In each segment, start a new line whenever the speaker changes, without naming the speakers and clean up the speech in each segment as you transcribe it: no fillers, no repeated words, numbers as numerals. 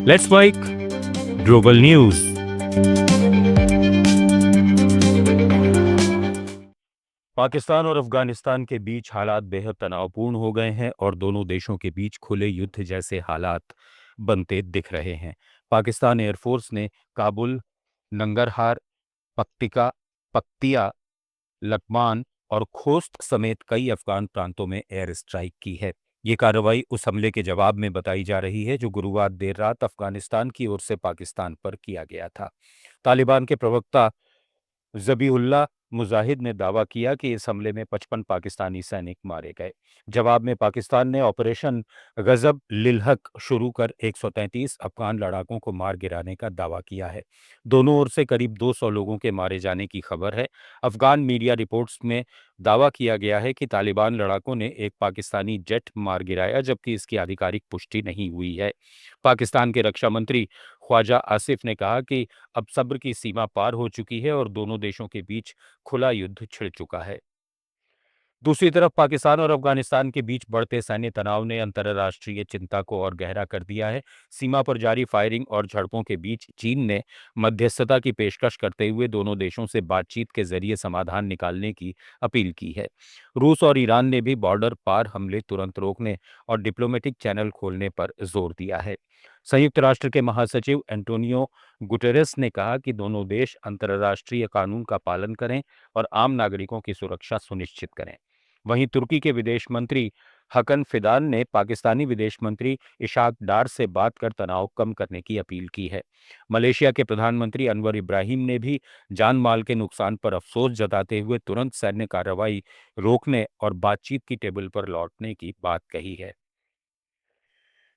Let's bike global news. Pakistan और अफगानिस्तान के बीच हालात बेहद तनावपूर्ण हो गए हैं और दोनों देशों के बीच खुले युद्ध जैसे हालात बनते दिख रहे हैं। पाकिस्तान एयरफोर्स ने काबुल, नंगरहार, पक्तिका, पक्तिया, लकमान और खोस्त समेत कई अफगान प्रांतों में एयर स्ट्राइक की है। ये कार्रवाई उस हमले के जवाब में बताई जा रही है जो गुरुवार देर रात अफगानिस्तान की ओर से पाकिस्तान पर किया गया था। तालिबान के प्रवक्ता ज़बीहुल्लाह मुजाहिद ने दावा किया कि इस हमले में 55 पाकिस्तानी सैनिक मारे गए। जवाब में पाकिस्तान ने ऑपरेशन गजब लिल हक शुरू कर 133 अफगान लड़ाकों को मार गिराने का दावा किया है। दोनों ओर से करीब 200 लोगों के मारे जाने की खबर है। अफगान मीडिया रिपोर्ट्स में दावा किया गया है कि तालिबान लड़ाकों ने एक पाकिस्तानी जेट मार गिराया, जबकि इसकी आधिकारिक पुष्टि नहीं हुई है। पाकिस्तान के रक्षा मंत्री ख्वाजा आसिफ ने कहा कि अब सब्र की सीमा पार हो चुकी है और दोनों देशों के बीच खुला युद्ध छिड़ चुका है। दूसरी तरफ पाकिस्तान और अफगानिस्तान के बीच बढ़ते सैन्य तनाव ने अंतर्राष्ट्रीय चिंता को और गहरा कर दिया है। सीमा पर जारी फायरिंग और झड़पों के बीच चीन ने मध्यस्थता की पेशकश करते हुए दोनों देशों से बातचीत के जरिए समाधान निकालने की अपील की है। रूस और ईरान ने भी बॉर्डर पार हमले तुरंत रोकने और डिप्लोमेटिक चैनल खोलने पर जोर दिया है। संयुक्त राष्ट्र के महासचिव एंटोनियो गुटेरेस ने कहा कि दोनों देश अंतर्राष्ट्रीय कानून का पालन करें और आम नागरिकों की सुरक्षा सुनिश्चित करें। वहीं तुर्की के विदेश मंत्री हकन फिदान ने पाकिस्तानी विदेश मंत्री इशाक डार से बात कर तनाव कम करने की अपील की है। मलेशिया के प्रधानमंत्री अनवर इब्राहिम ने भी जान माल के नुकसान पर अफसोस जताते हुए तुरंत सैन्य कार्रवाई रोकने और बातचीत की टेबल पर लौटने की बात कही है।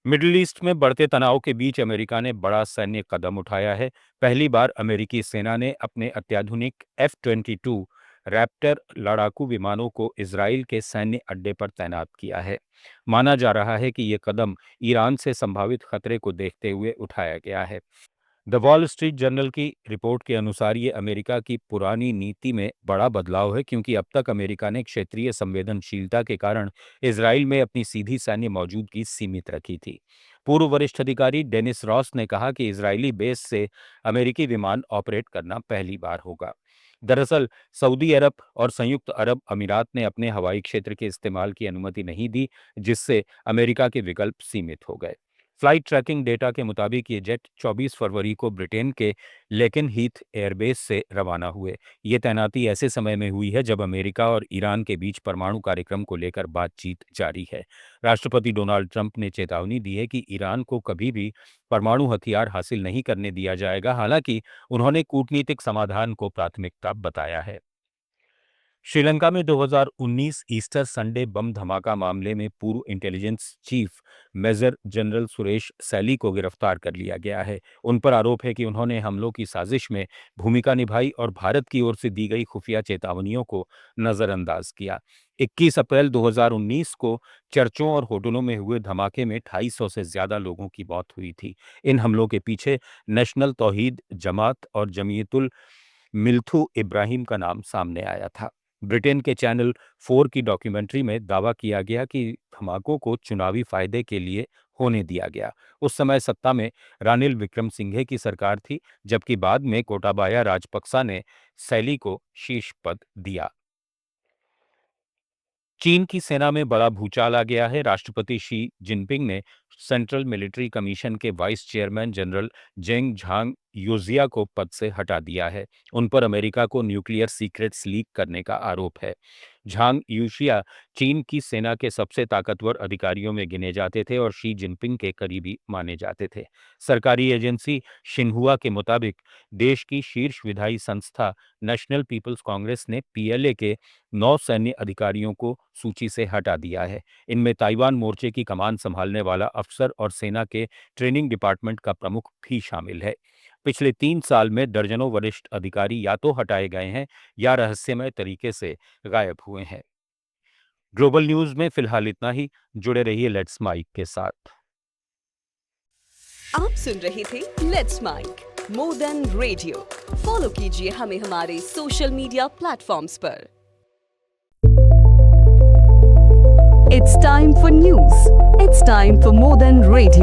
मिडिल ईस्ट में बढ़ते तनाव के बीच अमेरिका ने बड़ा सैन्य कदम उठाया है। पहली बार अमेरिकी सेना ने अपने अत्याधुनिक F-22 रैप्टर लड़ाकू विमानों को इजराइल के सैन्य अड्डे पर तैनात किया है। माना जा रहा है कि ये कदम ईरान से संभावित खतरे को देखते हुए उठाया गया है। द वॉल स्ट्रीट जर्नल की रिपोर्ट के अनुसार ये अमेरिका की पुरानी नीति में बड़ा बदलाव है, क्योंकि अब तक अमेरिका ने क्षेत्रीय संवेदनशीलता के कारण इजराइल में अपनी सीधी सैन्य मौजूदगी सीमित रखी थी। पूर्व वरिष्ठ अधिकारी डेनिस रॉस ने कहा कि इजरायली बेस से अमेरिकी विमान ऑपरेट करना पहली बार होगा। दरअसल सऊदी अरब और संयुक्त अरब अमीरात ने अपने हवाई क्षेत्र के इस्तेमाल की अनुमति नहीं दी, जिससे अमेरिका के विकल्प सीमित हो गए। फ्लाइट ट्रैकिंग डेटा के मुताबिक ये जेट 24 फरवरी को ब्रिटेन के लेकिन हीथ एयरबेस से रवाना हुए। ये तैनाती ऐसे समय में हुई है जब अमेरिका और ईरान के बीच परमाणु कार्यक्रम को लेकर बातचीत जारी है। राष्ट्रपति डोनाल्ड ट्रंप ने चेतावनी दी है कि ईरान को कभी भी परमाणु हथियार हासिल नहीं करने दिया जाएगा। हालांकि उन्होंने कूटनीतिक समाधान को प्राथमिकता बताया है। श्रीलंका में 2019 ईस्टर संडे बम धमाका मामले में पूर्व intelligence chief major general Suresh Saili को गिरफ्तार कर लिया गया है। उन पर आरोप है कि उन्होंने हमलों की साजिश में भूमिका निभाई और भारत की ओर से दी गई खुफिया चेतावनियों को नजरअंदाज किया। 21 अप्रैल 2019 को चर्चों और होटलों में हुए धमाके में 250 से ज्यादा लोगों की मौत हुई थी। इन हमलों के पीछे नेशनल तौहीद जमात और जमीयतुल मिल्थू इब्राहिम का नाम सामने आया था। ब्रिटेन के चैनल 4 की डॉक्यूमेंट्री में दावा किया गया कि धमाकों को चुनावी फायदे के लिए होने दिया गया। उस समय सत्ता में रानिल विक्रमसिंघे की सरकार थी, जबकि बाद में गोटाबाया राजपक्सा ने सैली को शीर्ष पद दिया। चीन की सेना में बड़ा भूचाल आ गया है। राष्ट्रपति शी जिनपिंग ने सेंट्रल मिलिट्री कमीशन के vice chairman general Zeng Zhang Youxia को पद से हटा दिया है। उन पर अमेरिका को न्यूक्लियर सीक्रेट्स लीक करने का आरोप है। झांग यूशिया चीन की सेना के सबसे ताकतवर अधिकारियों में गिने जाते थे और शी जिनपिंग के करीबी माने जाते थे। सरकारी एजेंसी शिन्हुआ के मुताबिक देश की शीर्ष विधायी संस्था नेशनल पीपल्स कांग्रेस ने पीएलए के 9 सैन्य अधिकारियों को सूची से हटा दिया है। इनमें ताइवान मोर्चे की कमान संभालने वाला अफसर और सेना के ट्रेनिंग डिपार्टमेंट का प्रमुख भी शामिल है। पिछले 3 साल में दर्जनों वरिष्ठ अधिकारी या तो हटाए गए हैं या रहस्यमय तरीके से गायब हुए हैं। ग्लोबल न्यूज में फिलहाल इतना ही। जुड़े रहिए लेट्स माइक के साथ।
आप सुन रहे थे let's mike more than radio. Follow कीजिए हमें हमारे सोशल मीडिया प्लेटफॉर्म्स पर। It's time for news. It's time for more than radio.